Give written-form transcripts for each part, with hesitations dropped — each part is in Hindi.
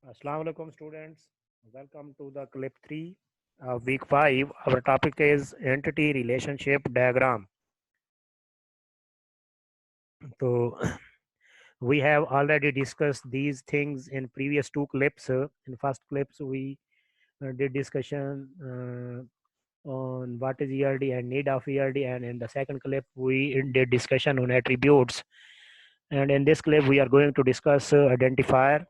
Assalamu alaikum students. Welcome to the clip 3 of week 5. Our topic is entity relationship diagram. So we have already discussed these things in previous two clips. In first clips we did discussion on what is ERD and need of ERD, and in the second clip we did discussion on attributes. And in this clip we are going to discuss identifier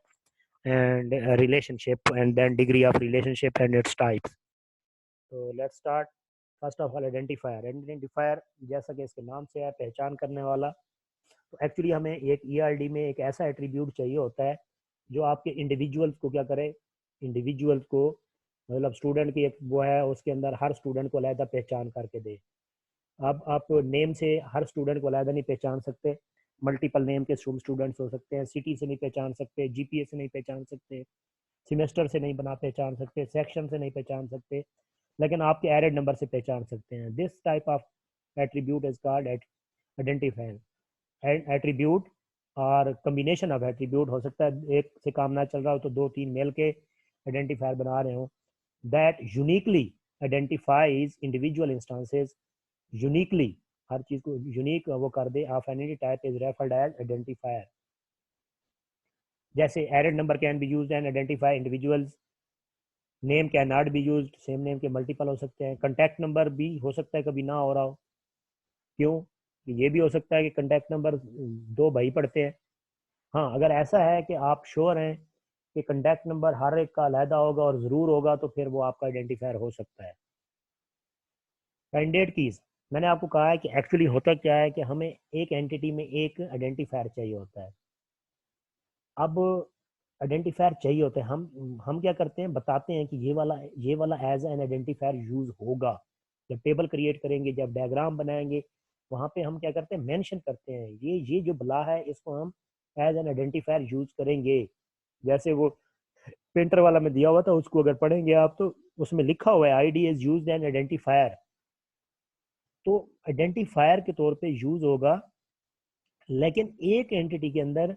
and relationship, and then degree of relationship and its types. तो let's start. First of all identifier. Identifier जैसा कि इसके नाम से है, पहचान करने वाला. तो एक्चुअली हमें एक ईआरडी में एक ऐसा एट्रीब्यूट चाहिए होता है जो आपके इंडिविजुअल्स को क्या करे, इंडिविजुअल्स को, मतलब स्टूडेंट की एक वो है, उसके अंदर हर स्टूडेंट को अलहदा पहचान करके दे. अब आप नेम से हर स्टूडेंट को अलहदा नहीं पहचान सकते, मल्टीपल नेम के स्टूडेंट्स हो सकते हैं, सिटी से नहीं पहचान सकते, जीपीए से नहीं पहचान सकते, सेमेस्टर से नहीं बना पहचान सकते, सेक्शन से नहीं पहचान सकते, लेकिन आपके एरेड नंबर से पहचान सकते हैं. This type of attribute is called identifier. Attribute और कम्बिनेशन ऑफ एट्रीब्यूट हो सकता है, एक से काम ना चल रहा हो तो दो तीन मेल के आइडेंटिफायर बना रहे हो, that uniquely identifies individual instances. Uniquely हर चीज को यूनिक वो कर दे. Of any type is referred as identifier. जैसे एरेड number can be used and identify individuals. Name can not be used, same name के मल्टीपल हो सकते हैं. कॉन्टैक्ट नंबर भी हो सकता है कभी ना हो रहा हो. क्यों? ये भी हो सकता है कि कॉन्टैक्ट नंबर दो भाई पढ़ते हैं. हाँ, अगर ऐसा है कि आप श्योर हैं कि कॉन्टैक्ट नंबर हर एक का अलहदा होगा और ज़रूर होगा, तो फिर वो आपका आइडेंटिफायर हो सकता है. Candidate keys. मैंने आपको कहा है कि एक्चुअली होता क्या है कि हमें एक एंटिटी में एक आइडेंटिफायर चाहिए होता है. अब आइडेंटिफायर चाहिए होते हैं, हम क्या करते हैं, बताते हैं कि ये वाला एज एन आइडेंटिफायर यूज होगा. जब टेबल क्रिएट करेंगे, जब डायग्राम बनाएंगे, वहाँ पे हम क्या करते हैं, मेंशन करते हैं ये जो बला है इसको हम एज एन आइडेंटिफायर यूज करेंगे. जैसे वो पेंटर वाला में दिया हुआ था, उसको अगर पढ़ेंगे आप तो उसमें लिखा हुआ है ID is use N identifier. तो आइडेंटिफायर के तौर पे यूज होगा, लेकिन एक एंटिटी के अंदर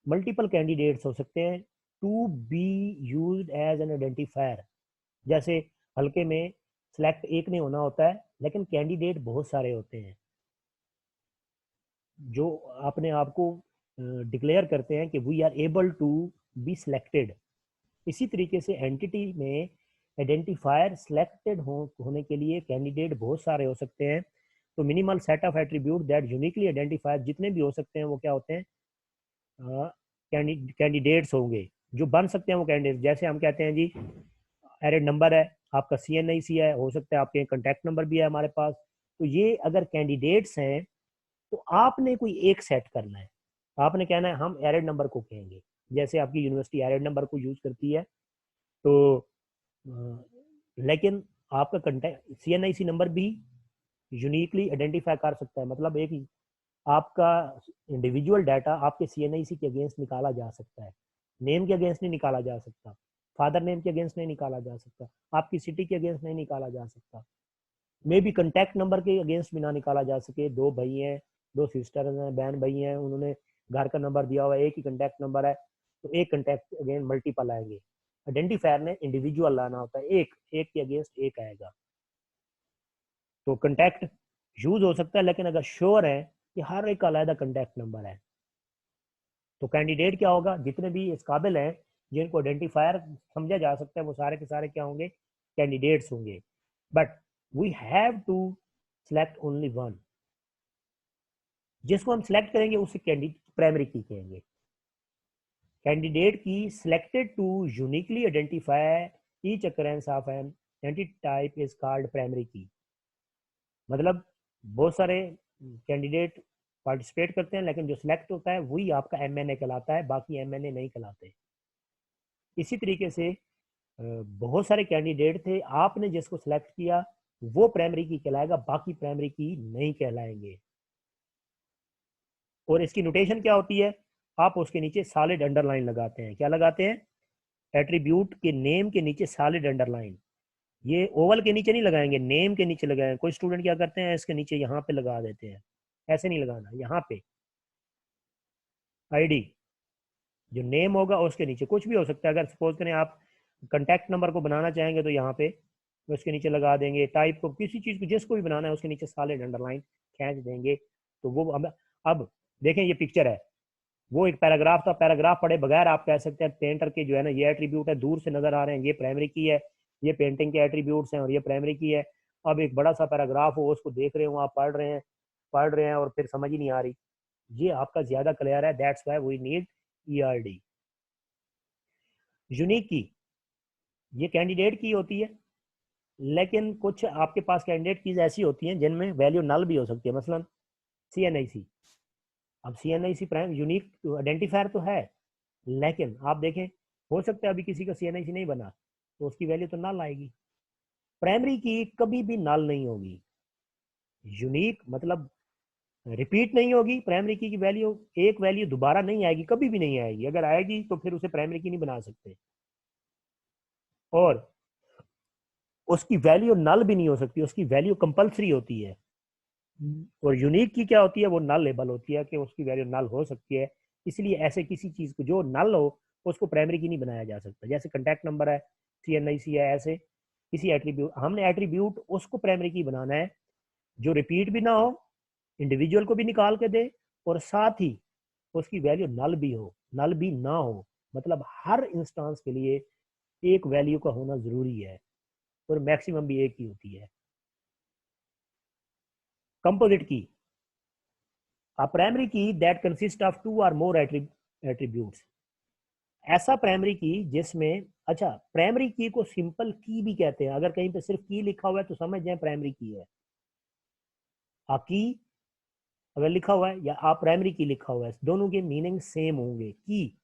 मल्टीपल कैंडिडेट्स हो सकते हैं to be used as an identifier. जैसे हल्के में सिलेक्ट एक नहीं होना होता है, लेकिन कैंडिडेट बहुत सारे होते हैं जो अपने आप को डिक्लेयर करते हैं कि we are able to be selected. इसी तरीके से एंटिटी में आइडेंटिफायर सिलेक्टेड होने के लिए कैंडिडेट बहुत सारे हो सकते हैं. तो minimal set of attribute that uniquely identifier जितने भी हो सकते हैं वो क्या होते हैं, कैंडिडेट्स होंगे जो बन सकते हैं वो कैंडिडेट. जैसे हम कहते हैं जी, एरेड नंबर है आपका, CNIC है, हो सकता है आपके कॉन्टैक्ट नंबर भी है हमारे पास. तो ये अगर कैंडिडेट्स हैं तो आपने कोई एक सेट करना है. आपने कहना है हम एरेड नंबर को कहेंगे. जैसे आपकी यूनिवर्सिटी एरेड नंबर को यूज करती है, तो लेकिन आपका कॉन्टैक्ट CNIC नंबर भी यूनिकली आइडेंटिफाई कर सकता है. मतलब एक आपका इंडिविजुअल डाटा आपके CNIC के अगेंस्ट निकाला जा सकता है, नेम के अगेंस्ट नहीं निकाला जा सकता, फादर नेम के अगेंस्ट नहीं निकाला जा सकता, आपकी सिटी के अगेंस्ट नहीं निकाला जा सकता, मे भी कॉन्टैक्ट नंबर के अगेंस्ट भी ना निकाला जा सके. दो भाई हैं, दो सिस्टर हैं, बहन भाई हैं, उन्होंने घर का नंबर दिया हुआ है, एक ही कॉन्टैक्ट नंबर है, तो एक कॉन्टैक्ट अगेंस्ट मल्टीपल आएंगे. आइडेंटिफायर ने इंडिविजुअल लाना होता है, एक एक के अगेंस्ट एक आएगा. तो कॉन्टैक्ट यूज हो सकता है, लेकिन अगर श्योर है कि हर एक का अलग कॉन्टैक्ट नंबर है, तो कैंडिडेट क्या होगा, जितने भी इस काबिल हैं जिनको आइडेंटिफायर समझा जा सकता है, वो सारे के सारे क्या होंगे, कैंडिडेट्स होंगे. But we have to select only one. जिसको हम सिलेक्ट करेंगे उसे कैंडिडेट प्राइमरी की कहेंगे. Candidate key selected to uniquely identify each occurrence of an entity type is called primary key. मतलब बहुत सारे कैंडिडेट पार्टिसिपेट करते हैं, लेकिन जो सिलेक्ट होता है वही आपका MNA कहलाता है, बाकी MNA नहीं कहलाते. इसी तरीके से बहुत सारे कैंडिडेट थे, आपने जिसको सिलेक्ट किया वो प्राइमरी की कहलाएगा, बाकी प्राइमरी की नहीं कहलाएंगे. और इसकी नोटेशन क्या होती है, आप उसके नीचे सॉलिड अंडरलाइन लगाते हैं. क्या लगाते हैं? एट्रीब्यूट के नेम के नीचे सॉलिड अंडरलाइन. ये ओवल के नीचे नहीं लगाएंगे, नेम के नीचे लगाएंगे. कोई स्टूडेंट क्या करते हैं, इसके नीचे यहाँ पे लगा देते हैं. ऐसे नहीं लगाना, यहाँ पे आईडी जो नेम होगा उसके नीचे कुछ भी हो सकता है। अगर सपोज करें आप कंटैक्ट नंबर को बनाना चाहेंगे तो यहाँ पे उसके नीचे लगा देंगे, टाइप को किसी चीज़ को जिसको भी बनाना है उसके नीचे सॉलिड अंडरलाइन खींच देंगे। तो वो अब देखें ये पिक्चर है, वो एक पैराग्राफ था, पैराग्राफ पढ़े बगैर आप कह सकते हैं पेंटर के जो है ना ये एट्रीब्यूट है, दूर से नजर आ रहे हैं, ये प्राइमरी की है, ये पेंटिंग के एट्रीब्यूट्स हैं और ये प्राइमरी की है। अब एक बड़ा सा पैराग्राफ हो, उसको देख रहे हो आप, पढ़ रहे हैं और फिर समझ ही नहीं आ रही, ये आपका ज्यादा क्लियर है। That's why we need ERD. Unique key ये कैंडिडेट की होती है, लेकिन कुछ आपके पास कैंडिडेट कीज ऐसी होती हैं जिनमें वैल्यू नल भी हो सकती है, मसलन CNIC। अब CNIC प्राइम यूनिक आइडेंटिफायर तो है, लेकिन आप देखें हो सकता है अभी किसी का CNIC नहीं बना तो उसकी वैल्यू तो नल आएगी। प्राइमरी की कभी भी नल नहीं होगी, यूनिक मतलब रिपीट नहीं होगी। प्राइमरी की वैल्यू, एक वैल्यू दोबारा नहीं आएगी, कभी भी नहीं आएगी, अगर आएगी तो फिर उसे प्राइमरी की नहीं बना सकते, और उसकी वैल्यू नल भी नहीं हो सकती, उसकी वैल्यू कंपलसरी होती है। और यूनिक की क्या होती है, वो नल लेबल होती है कि उसकी वैल्यू नल हो सकती है। इसलिए ऐसे किसी चीज को जो नल हो उसको प्राइमरी की नहीं बनाया जा सकता। जैसे कॉन्टैक्ट नंबर है, CNIC है, ऐसे किसी एट्रीब्यूट, हमने एट्रीब्यूट उसको प्राइमरी की बनाना है जो रिपीट भी ना हो, इंडिविजुअल को भी निकाल के दे, और साथ ही उसकी वैल्यू नल भी हो, नल भी ना हो, मतलब हर इंस्टांस के लिए एक वैल्यू का होना जरूरी है, और मैक्सिमम भी एक ही होती है। Composite key, a primary key that consists of two or more attributes। ऐसा प्राइमरी की जिसमें, अच्छा प्राइमरी की को सिंपल की भी कहते हैं, अगर कहीं पे सिर्फ की लिखा हुआ है तो समझ जाए प्राइमरी की है। आ की अगर लिखा हुआ है या आ प्राइमरी की लिखा हुआ है, दोनों के मीनिंग सेम होंगे। की,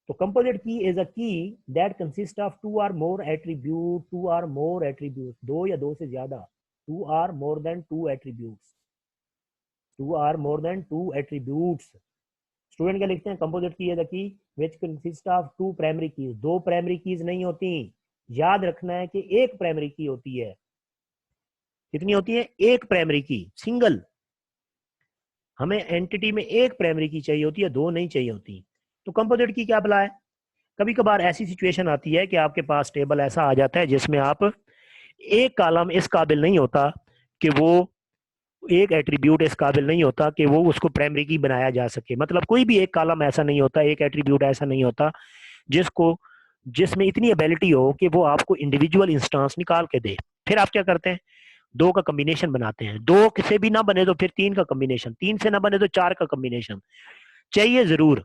तो composite key is a key that consist of two or more attribute, two or more attribute, दो या दो से ज्यादा, two or more than two attributes, two or more than two attributes. Student क्या लिखते हैं, कंपोजिट की है key which consist of two primary keys, दो प्राइमरी कीज नहीं होती, याद रखना है कि एक प्राइमरी की होती है। कितनी होती है, एक प्राइमरी की, सिंगल। हमें एंटिटी में एक प्राइमरी की चाहिए होती है, दो नहीं चाहिए होती। तो कंपोजिट की क्या भला है, कभी कभार ऐसी सिचुएशन आती है कि आपके पास टेबल ऐसा आ जाता है जिसमें आप एक कॉलम इस काबिल नहीं होता कि वो, एक एट्रीब्यूट इस काबिल नहीं होता कि वो उसको प्राइमरी की बनाया जा सके। मतलब कोई भी एक कॉलम ऐसा नहीं होता, एक एट्रीब्यूट ऐसा नहीं होता जिसको, जिसमें इतनी एबिलिटी हो कि वो आपको इंडिविजुअल इंस्टांस निकाल के दे। फिर आप क्या करते हैं, दो का कॉम्बिनेशन बनाते हैं, दो से भी ना बने तो फिर तीन का कॉम्बिनेशन, तीन से ना बने तो चार का कॉम्बिनेशन चाहिए जरूर।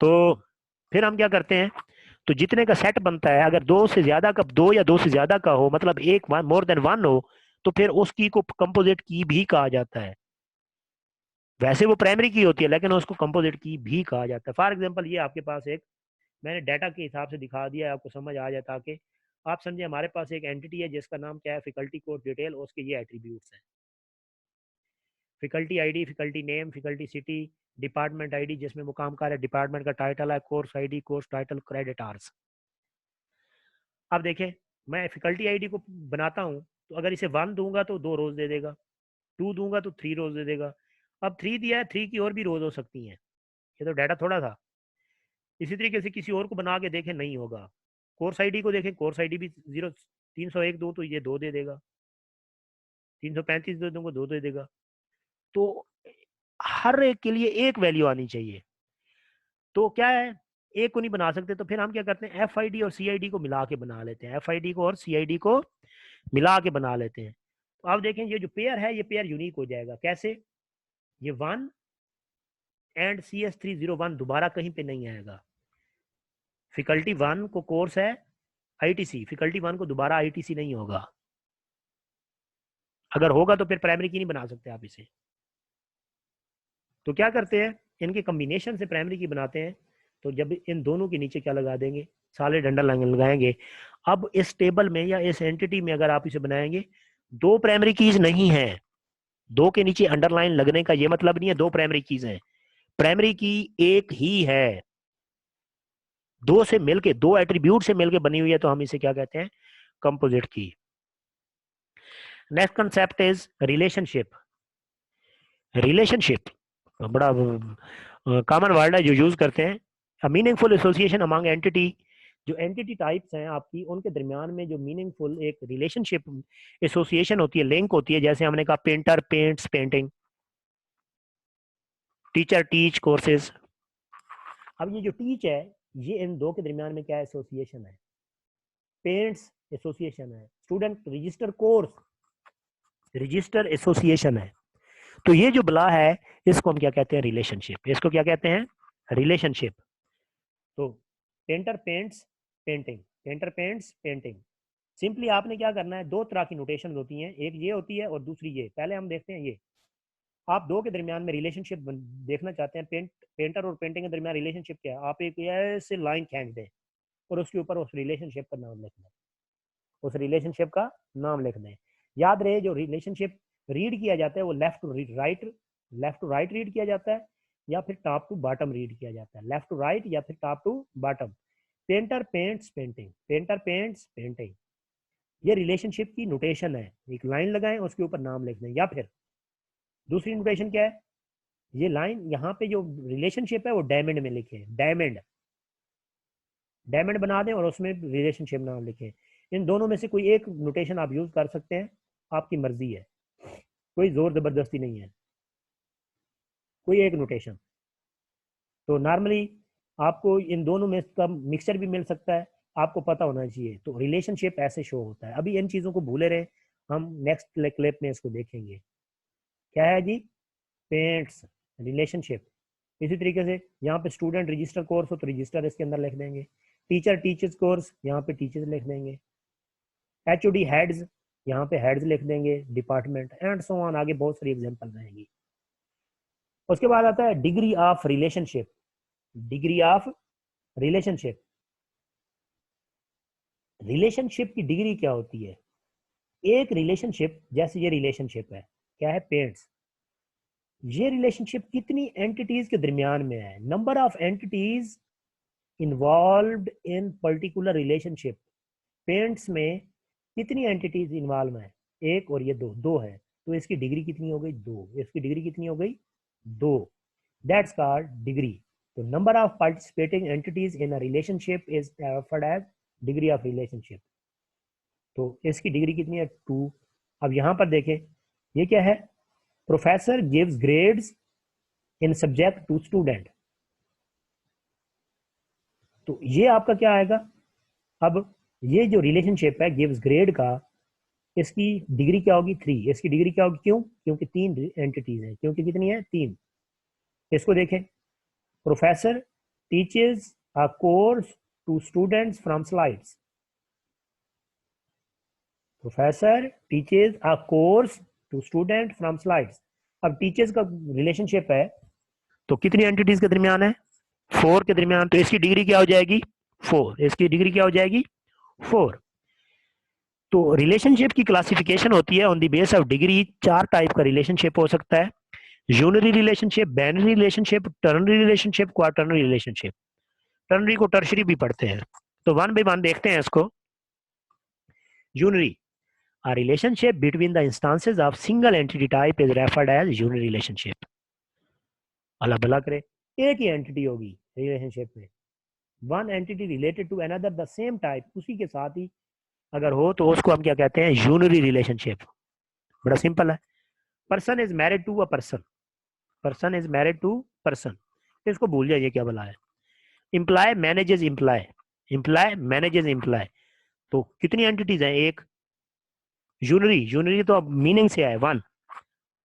तो फिर हम क्या करते हैं, तो जितने का सेट बनता है, अगर दो से ज्यादा का, दो या दो से ज्यादा का हो, मतलब एक मोर देन वन हो, तो फिर उस की को कंपोजिट की भी कहा जाता है। वैसे वो प्राइमरी की होती है लेकिन उसको कंपोजिट की भी कहा जाता है। फॉर एग्जांपल ये आपके पास एक, मैंने डाटा के हिसाब से दिखा दिया है, आपको समझ आ जाए, ताकि आप समझे हमारे पास एक एंटिटी है जिसका नाम क्या है, फैकल्टी कोर्स डिटेल, उसके ये एट्रीब्यूट्स हैं, faculty ID, faculty name, faculty city, department ID जिसमें मुकाम का है, डिपार्टमेंट का टाइटल है, course ID, course title, credit hours. अब देखें, मैं फैकल्टी आईडी को बनाता हूँ, तो अगर इसे 1 दूंगा तो 2 रोज दे देगा, 2 दूंगा तो 3 रोज दे देगा। अब 3 दिया है, 3 की और भी रोज हो सकती हैं, ये तो डाटा थोड़ा था। इसी तरीके से किसी और को बना के देखें, नहीं होगा। कोर्स आईडी को देखें, कोर्स आईडी भी 0, 301 दो तो ये 2 दे देगा, 335 दे दूंगा 2 दे देगा। तो हर एक के लिए एक वैल्यू आनी चाहिए। तो क्या है, एक को नहीं बना सकते, तो फिर हम क्या करते हैं, FID और CID को मिला के बना लेते हैं, FID को और CID को मिला के बना लेते हैं। तो आप देखें ये जो पेयर है, ये पेयर यूनिक हो जाएगा। कैसे, ये 1 एंड CS301 दोबारा कहीं पे नहीं आएगा। फैकल्टी 1 को कोर्स है ITC, फैकल्टी 1 को दोबारा ITC नहीं होगा, अगर होगा तो फिर प्राइमरी की नहीं बना सकते आप इसे। तो क्या करते हैं, इनके कॉम्बिनेशन से प्राइमरी की बनाते हैं। तो जब इन दोनों के नीचे क्या लगा देंगे, साले डंडा लगाएंगे। अब इस टेबल में या इस एंटिटी में अगर आप इसे बनाएंगे, दो प्राइमरी कीज नहीं है, दो के नीचे अंडरलाइन लगने का ये मतलब नहीं है दो प्राइमरी कीज हैं, प्राइमरी की एक ही है, दो से मिलके, दो एट्रीब्यूट से मिलके बनी हुई है, तो हम इसे क्या कहते हैं, कंपोजिट की। Next concept is relationship. Relationship बड़ा कॉमन वर्ड है जो यूज करते हैं। A meaningful association among entity, जो एंटिटी टाइप्स हैं आपकी उनके दरमियान में जो मीनिंगफुल एक रिलेशनशिप एसोसिएशन होती है, लिंक होती है, जैसे हमने कहा painter paints painting, teacher teach courses. अब ये जो टीच है, ये इन दो के दरमियान में क्या एसोसिएशन है, पेरेंट्स एसोसिएशन है, student register course register association है। तो ये जो बला है इसको हम क्या कहते हैं, रिलेशनशिप। इसको क्या कहते हैं, रिलेशनशिप। तो painter paints painting, painter paints painting. Simply आपने क्या करना है, दो तरह की नोटेशन होती हैं, एक ये होती है और दूसरी ये। पहले हम देखते हैं ये। आप दो के दरमियान में रिलेशनशिप देखना चाहते हैं, पेंटर और पेंटिंग के दरमियान रिलेशनशिप क्या है, आप एक ऐसे लाइन खींच दें और उसके ऊपर उस रिलेशनशिप का नाम लिख दें, उस रिलेशनशिप का नाम लिख दें। याद रहे जो रिलेशनशिप रीड किया जाता है वो लेफ्ट टू राइट रीड किया जाता है या फिर टॉप टू बॉटम रीड किया जाता है, लेफ्ट टू राइट या फिर top to bottom. Painter paints painting, painter paints painting, ये रिलेशनशिप की नोटेशन है। एक लाइन लगाएं उसके ऊपर नाम लिख दें, या फिर दूसरी नोटेशन क्या है, ये लाइन यहाँ पे जो रिलेशनशिप है वो डायमंड में लिखे, डायमंड डायमंड बना दें और उसमें रिलेशनशिप नाम लिखें। इन दोनों में से कोई एक नोटेशन आप यूज कर सकते हैं, आपकी मर्जी है, कोई जोर जबरदस्ती नहीं है, कोई एक नोटेशन। तो नॉर्मली आपको इन दोनों में का मिक्सचर भी मिल सकता है, आपको पता होना चाहिए। तो रिलेशनशिप ऐसे शो होता है। अभी इन चीज़ों को भूले रहे, हम नेक्स्ट क्लिप में इसको देखेंगे। क्या है जी, पेंट्स रिलेशनशिप। इसी तरीके से यहाँ पे स्टूडेंट रजिस्टर कोर्स हो तो रजिस्टर इसके अंदर लिख देंगे, टीचर टीचर्स कोर्स यहाँ पे टीचर्स लिख देंगे, HOD हेड्स यहाँ पे हेड्स लिख देंगे, डिपार्टमेंट एंड सो ऑन, आगे बहुत सारी एग्जांपल रहेंगी। उसके बाद आता है degree of relationship. Degree of relationship, relationship की डिग्री क्या होती है। एक रिलेशनशिप, जैसे ये रिलेशनशिप है, क्या है, पेरेंट्स, ये रिलेशनशिप कितनी एंटिटीज के दरमियान में है, number of entities involved in particular relationship. Parents में कितनी एंटिटीज इन्वॉल्व है, एक और ये दो, दो है, तो इसकी डिग्री कितनी हो गई, दो। इसकी डिग्री कितनी हो गई, दो। That's called degree. तो number of participating entities in a relationship is referred as degree of relationship. तो इसकी डिग्री कितनी है, टू। अब यहां पर देखें, ये क्या है, professor gives grades in subject to student. तो ये आपका क्या आएगा, अब ये जो रिलेशनशिप है गिव्स ग्रेड का, इसकी डिग्री क्या होगी, थ्री। इसकी डिग्री क्या होगी, क्यों, क्योंकि तीन एंटिटीज हैं, क्योंकि कितनी है, तीन। इसको देखें, professor teaches a course to students from slides. Professor teaches a course to student from slides. अब टीचर्स का रिलेशनशिप है तो कितनी एंटिटीज के दरमियान है, फोर के दरमियान, तो इसकी डिग्री क्या हो जाएगी, फोर। इसकी डिग्री क्या हो जाएगी, फोर। तो रिलेशनशिप की क्लासिफिकेशन होती है on the base of degree. चार टाइप का रिलेशनशिप हो सकता है, unary relationship, binary relationship, ternary relationship, quaternary relationship. Ternary को टर्शरी भी पढ़ते हैं। तो वन बाय वन देखते हैं इसको। Unary, a relationship between the instances of single entity type is referred as unary relationship। Allah भला करे, एक ही एंटिटी होगी रिलेशनशिप में, one entity related to another the same type, उसी के साथ ही अगर हो तो उसको हम क्या कहते हैं, यूनरी रिलेशनशिप। बड़ा सिंपल है। Person is married to a person, person is married to person, इसको भूल जाइए क्या भला है। Employee manages employee, employee manages employee. तो कितनी एंटिटीज हैं, एक। यूनरी, यूनरी तो अब मीनिंग से है, वन,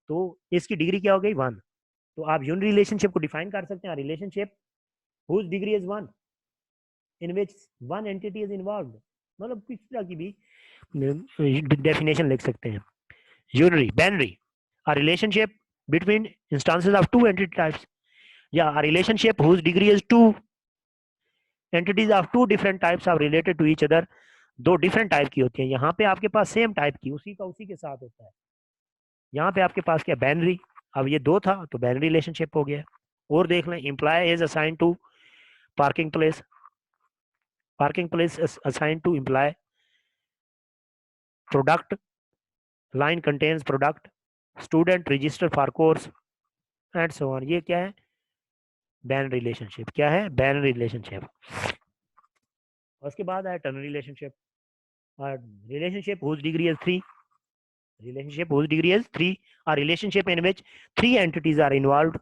तो इसकी डिग्री क्या हो गई, वन। तो आप यूनरी रिलेशनशिप को डिफाइन कर सकते हैं, relationship whose degree is one, in which one entity is involved. मतलब किस तरह की भी डेफिनेशन लिख सकते हैं। Unary, binary, a relationship between instances of two entity types, yeah, a relationship whose degree is two, entities of two different types are related to each other। दो डिफरेंट टाइप की होती है, यहाँ पे आपके पास सेम टाइप की, उसी का उसी के साथ होता है। यहाँ पे आपके पास क्या, बाइनरी। अब ये दो था तो बाइनरी रिलेशनशिप हो गया। और देख लें, employ is assign to parking place, parking place assign to employ. Product, line contains product, student register for course and so on. ये क्या है, बैन रिलेशनशिप क्या है? Ban relationship. उसके बाद है टर्न रिलेशनशिप। और relationship whose degree is 3, relationship whose degree is 3, a relationship in which 3 entities are involved,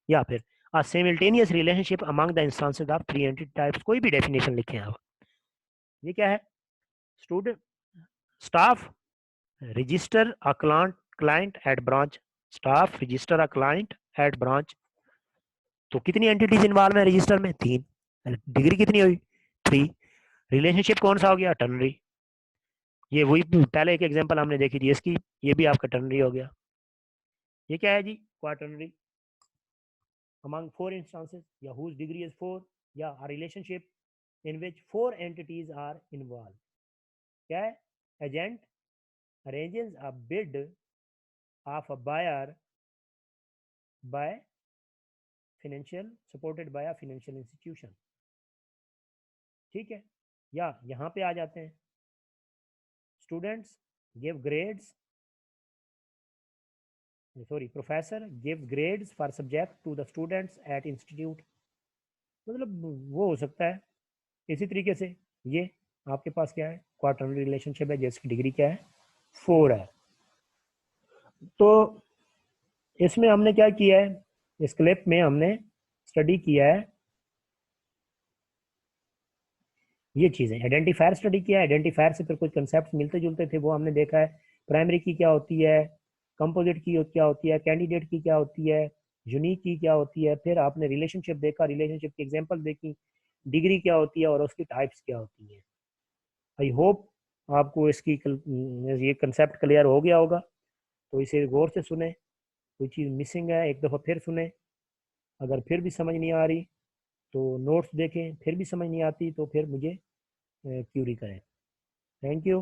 या फिर a simultaneous relationship among the instances of 3 entity types। कोई भी डेफिनेशन लिखें आप। ये क्या है? Student staff register a client at branch, staff register a client at branch. तो कितनी एंटिटीज इन्वॉल्व है रजिस्टर में? 3। डिग्री कितनी हुई? 3। रिलेशनशिप कौन सा हो गया? टर्नरी। ये वही पहले एक एग्जांपल हमने देखी थी इसकी, ये भी आपका टर्नरी हो गया। ये क्या है जी? क्वाटर्नरी। among 4 instances, या whose degree is 4, या a relationship in which 4 entities are involved। क्या है? Agent arranges a bid of a buyer by financial supported by a financial institution। ठीक है, या यहाँ पे आ जाते हैं, students give grades, sorry professor give grades for subject to the students at institute. मतलब वो हो सकता है। इसी तरीके से ये आपके पास क्या है? क्वार्टरली रिलेशनशिप है जिसकी डिग्री क्या है? 4 है। तो इसमें हमने क्या किया है? इस क्लिप में हमने स्टडी किया है ये चीज़ें। आइडेंटिफायर स्टडी किया है, आइडेंटिफायर से फिर कुछ कंसेप्ट मिलते जुलते थे वो हमने देखा है। प्राइमरी की क्या होती है, कंपोजिट की क्या होती है, कैंडिडेट की क्या होती है, यूनिक की क्या होती है। फिर आपने रिलेशनशिप देखा, रिलेशनशिप की एग्जांपल देखी, डिग्री क्या होती है और उसकी टाइप्स क्या होती है। आई होप आपको इसकी ये कंसेप्ट क्लियर हो गया होगा। तो इसे गौर से सुने, कोई चीज़ मिसिंग है एक दफ़ा फिर सुने। अगर फिर भी समझ नहीं आ रही तो नोट्स देखें, फिर भी समझ नहीं आती तो फिर मुझे क्यूरी करें। Thank you.